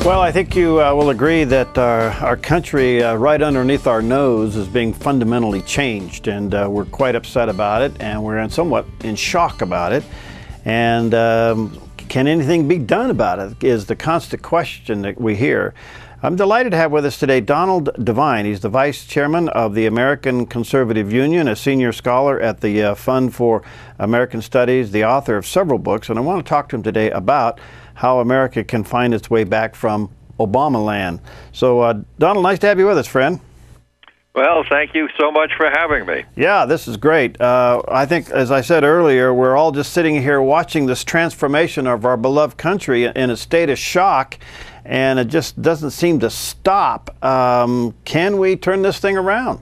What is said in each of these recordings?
Well, I think you will agree that our country right underneath our nose is being fundamentally changed, and we're quite upset about it, and we're somewhat in shock about it. And can anything be done about it is the constant question that we hear. I'm delighted to have with us today Donald Devine. He's the Vice Chairman of the American Conservative Union, a senior scholar at the Fund for American Studies, the author of several books, and I want to talk to him today about how America can find its way back from Obamaland. So, Donald, nice to have you with us, friend. Well, thank you so much for having me. Yeah, this is great. I think, as I said earlier, we're all just sitting here watching this transformation of our beloved country in a state of shock, and it just doesn't seem to stop. Can we turn this thing around?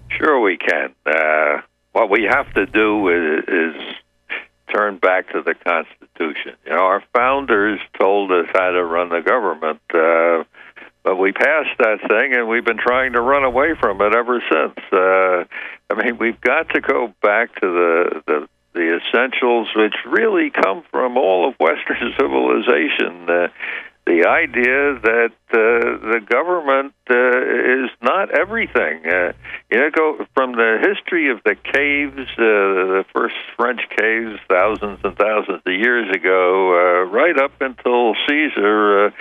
Sure we can. What we have to do is turn back to the Constitution. You know, our founders told us how to run the government, but we passed that thing, and we've been trying to run away from it ever since. I mean, we've got to go back to the essentials, which really come from all of Western civilization. The idea that the government is not everything. You know, go from the history of the caves, the first French caves thousands and thousands of years ago, right up until Caesar,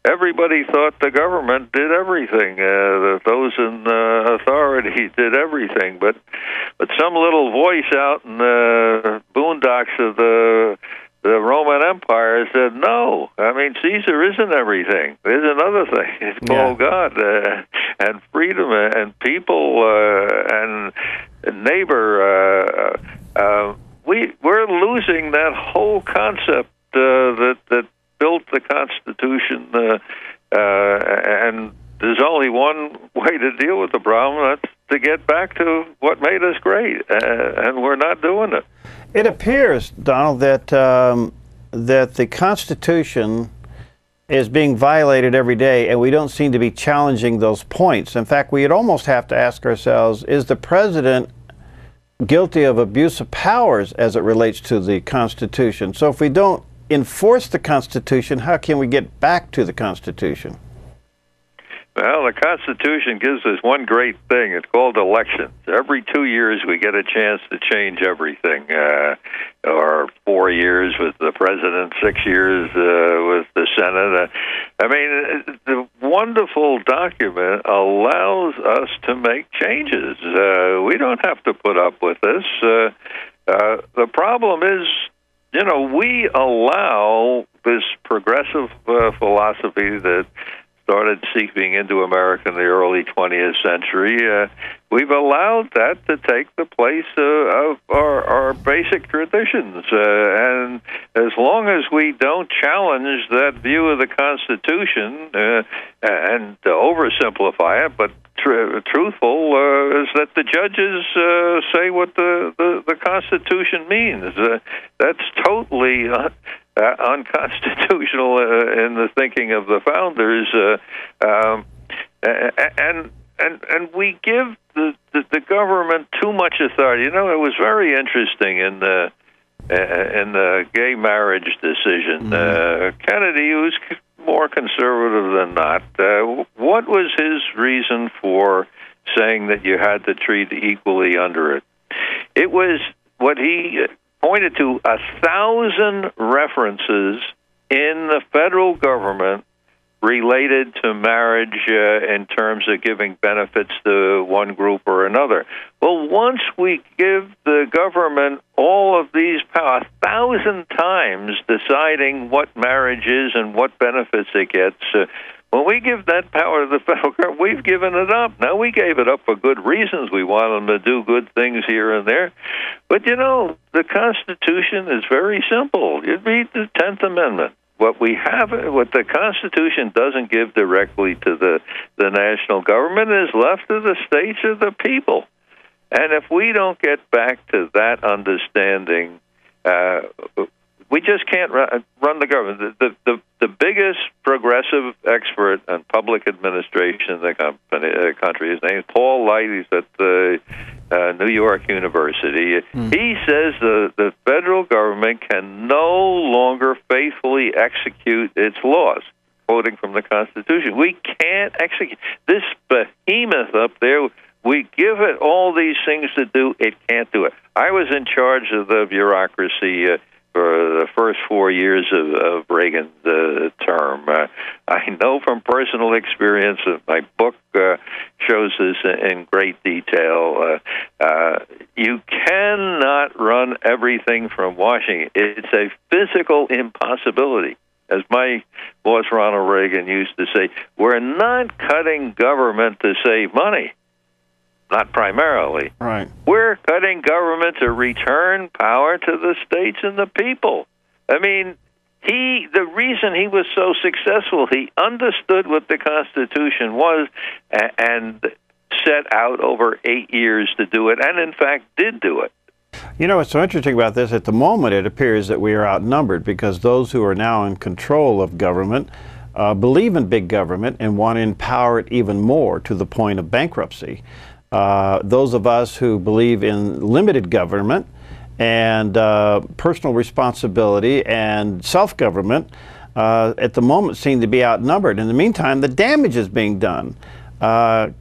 everybody thought the government did everything. Those in authority did everything. But some little voice out in the boondocks of the Roman Empire said, no, I mean, Caesar isn't everything. There's another thing. It's called God and freedom and people and neighbor. We're losing that whole concept that built the Constitution, and there's only one way to deal with the problem. That's to get back to what made us great, and we're not doing it. It appears, Donald, that that the Constitution is being violated every day, and we don't seem to be challenging those points. In fact, we'd almost have to ask ourselves, is the president guilty of abuse of powers as it relates to the Constitution? So if we don't enforce the Constitution, how can we get back to the Constitution? Well, the Constitution gives us one great thing. It's called elections. Every 2 years we get a chance to change everything, or 4 years with the president, 6 years with the Senate. I mean, the wonderful document allows us to make changes. We don't have to put up with this. The problem is, you know, we allow this progressive philosophy that started seeping into America in the early 20th century. We've allowed that to take the place of our basic traditions. And as long as we don't challenge that view of the Constitution, and to oversimplify it, but truthful, is that the judges say what the Constitution means. That's totally unconstitutional in the thinking of the founders, and we give the government too much authority. You know, it was very interesting in the gay marriage decision. Kennedy, who was more conservative than not, what was his reason for saying that you had to treat equally under it? It was what he pointed to 1,000 references in the federal government related to marriage in terms of giving benefits to one group or another. Well, once we give the government all of these powers, 1,000 times deciding what marriage is and what benefits it gets, when we give that power to the federal government, we've given it up. Now, we gave it up for good reasons. We want them to do good things here and there. But, you know, the Constitution is very simple. You read the 10th Amendment. What the Constitution doesn't give directly to the national government is left to the states or the people. And if we don't get back to that understanding, we just can't run the government. The biggest progressive expert on public administration in the country, his name is Paul Light. He's at the New York University. He says the federal government government can no longer faithfully execute its laws, quoting from the Constitution. We can't execute this behemoth up there. We give it all these things to do. It can't do it. I was in charge of the bureaucracy for the first 4 years of Reagan's term. I know from personal experience, my book shows this in great detail. You cannot run everything from Washington. It's a physical impossibility. As my boss Ronald Reagan used to say, we're not cutting government to save money. Not primarily. Right. We're cutting government to return power to the states and the people. I mean, the reason he was so successful, he understood what the Constitution was and set out over 8 years to do it, and in fact did do it. You know what's so interesting about this? At the moment, it appears that we are outnumbered because those who are now in control of government believe in big government and want to empower it even more to the point of bankruptcy. Those of us who believe in limited government and personal responsibility and self-government at the moment seem to be outnumbered. In the meantime, the damage is being done.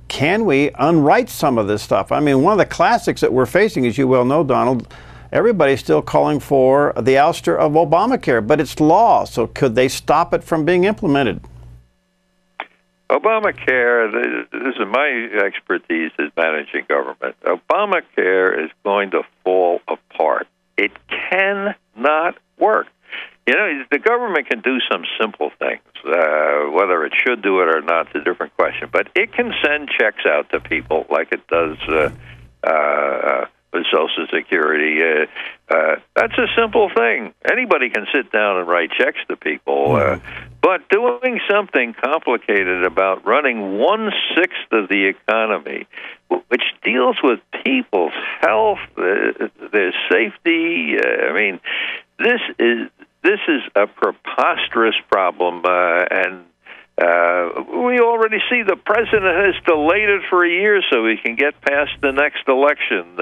Can we unwrite some of this stuff? I mean, one of the classics that we're facing, as you well know, Donald, everybody's still calling for the ouster of Obamacare, but it's law, so could they stop it from being implemented? Obamacare, this is my expertise is managing government. Obamacare is going to fall apart. It cannot work. You know, the government can do some simple things. Whether it should do it or not is a different question. But it can send checks out to people like it does with Social Security. That's a simple thing. Anybody can sit down and write checks to people. But doing something complicated about running 1/6 of the economy, which deals with people's health, their safety, I mean, this is a preposterous problem, and we already see the president has delayed it for a year so he can get past the next election.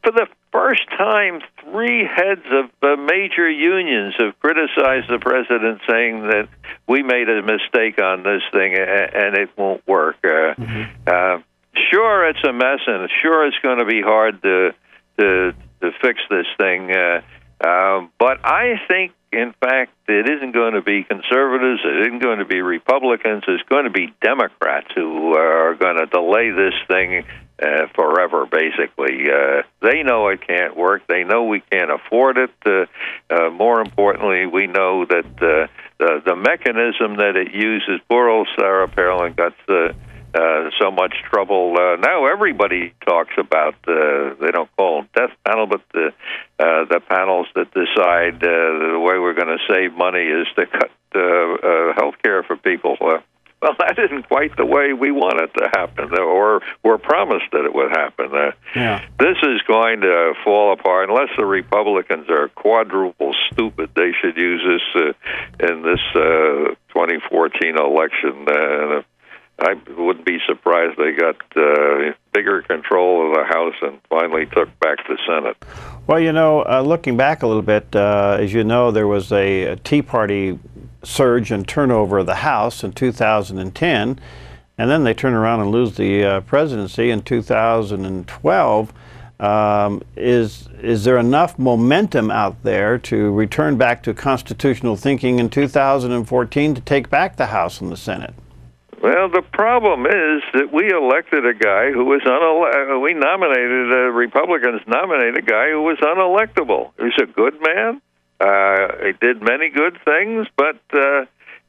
For the first time, 3 heads of major unions have criticized the president, saying that we made a mistake on this thing and it won't work. Sure, it's a mess, and sure, it's going to be hard to fix this thing. But I think, in fact, it isn't going to be conservatives, it isn't going to be Republicans, it's going to be Democrats who are going to delay this thing forever, basically. They know it can't work. They know we can't afford it. More importantly, we know that the mechanism that it uses, poor old Sarah Palin got so much trouble. Now everybody talks about, they don't call them death panel, but the panels that decide the way we're going to save money is to cut health care for people. Well, that isn't quite the way we want it to happen, or were promised that it would happen. This is going to fall apart unless the Republicans are quadruple stupid. They should use this in this 2014 election. I wouldn't be surprised they got bigger control of the House and finally took back the Senate. Well, you know, looking back a little bit, as you know, there was a Tea Party surge and turnover of the House in 2010, and then they turn around and lose the presidency in 2012. Is there enough momentum out there to return back to constitutional thinking in 2014 to take back the House and the Senate? Well, the problem is that we elected a guy who was Republicans nominated a guy who was unelectable. He's a good man. He did many good things, but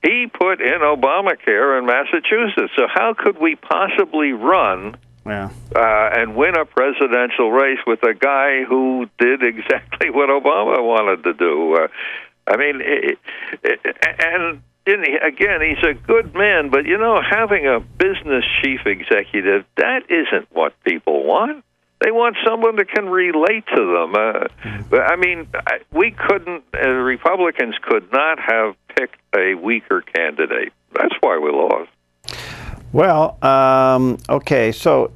he put in Obamacare in Massachusetts. So how could we possibly run and win a presidential race with a guy who did exactly what Obama wanted to do? Again, he's a good man, but, you know, having a business chief executive, that isn't what people want. They want someone that can relate to them. We couldn't, Republicans could not have picked a weaker candidate. That's why we lost. Well, okay, so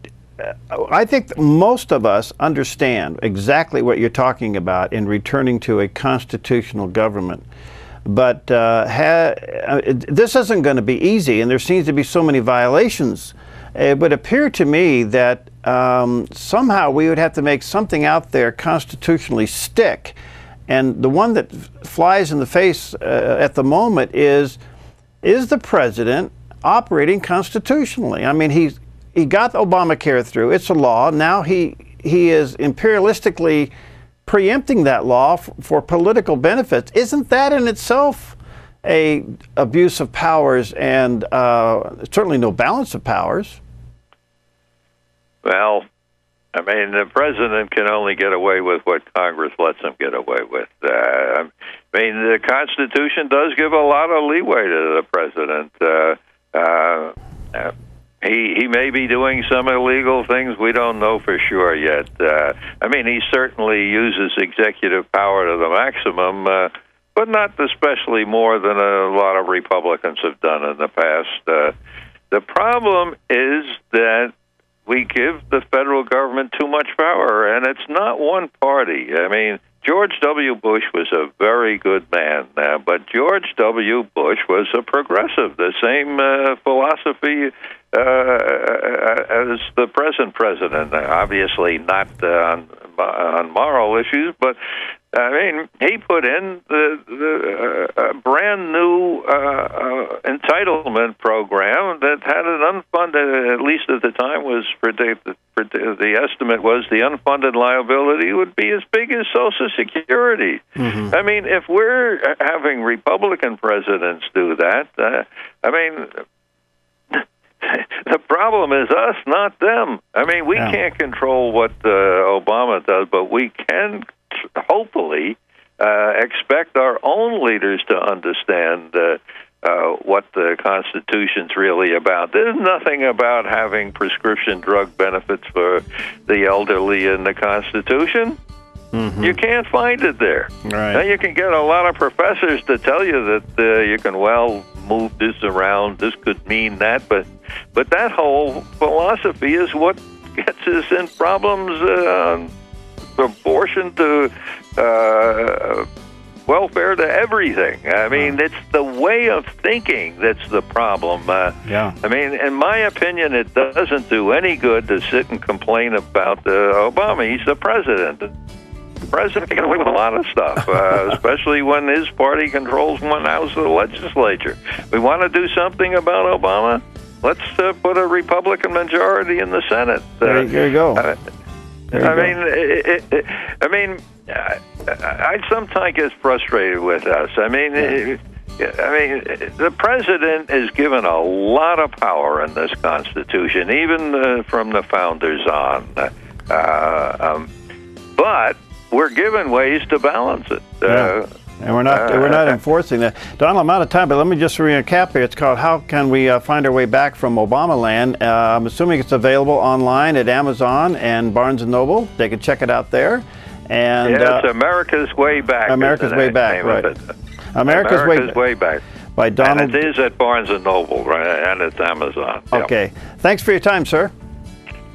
I think most of us understand exactly what you're talking about in returning to a constitutional government. But this isn't going to be easy, and there seems to be so many violations. It would appear to me that somehow we would have to make something out there constitutionally stick. And the one that flies in the face at the moment is the president operating constitutionally? I mean, he got Obamacare through. It's a law. Now he is imperialistically preempting that law for political benefits. Isn't that in itself a abuse of powers and certainly no balance of powers? Well, I mean, the president can only get away with what Congress lets him get away with. I mean, the Constitution does give a lot of leeway to the president. He may be doing some illegal things. We don't know for sure yet. I mean, he certainly uses executive power to the maximum, but not especially more than a lot of Republicans have done in the past. The problem is that we give the federal government too much power, and it's not one party. I mean, George W. Bush was a very good man, but George W. Bush was a progressive, the same philosophy as the present president. Obviously not on moral issues, but I mean, he put in the brand new entitlement program that had an unfunded, at least at the time, was predicted. The estimate was the unfunded liability would be as big as Social Security. Mm-hmm. I mean, if we're having Republican presidents do that, I mean, the problem is us, not them. I mean, we can't control what Obama does, but we can hopefully expect our own leaders to understand what the Constitution's really about. There's nothing about having prescription drug benefits for the elderly in the Constitution. Mm-hmm. You can't find it there. Right. Now, you can get a lot of professors to tell you that you can, move this around, this could mean that, but that whole philosophy is what gets us in problems, abortion to welfare to everything. I mean, it's the way of thinking that's the problem. I mean, in my opinion, it doesn't do any good to sit and complain about Obama. He's the president. The president can get away with a lot of stuff, especially when his party controls one house of the legislature. We want to do something about Obama? Let's put a Republican majority in the Senate. There you go. I sometimes get frustrated with us. I mean, the president is given a lot of power in this Constitution, even from the founders on. But we're given ways to balance it. And we're not enforcing that. Donald, I'm out of time, but let me just recap here. It's called "How Can We Find Our Way Back from Obamaland?" I'm assuming it's available online at Amazon and Barnes & Noble. They can check it out there. And it's America's Way Back. America's Way Back, right? America's Way Back. By Donald. And it is at Barnes & Noble, right? And it's Amazon. Okay. Thanks for your time, sir.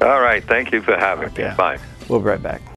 All right. Thank you for having me. Bye. We'll be right back.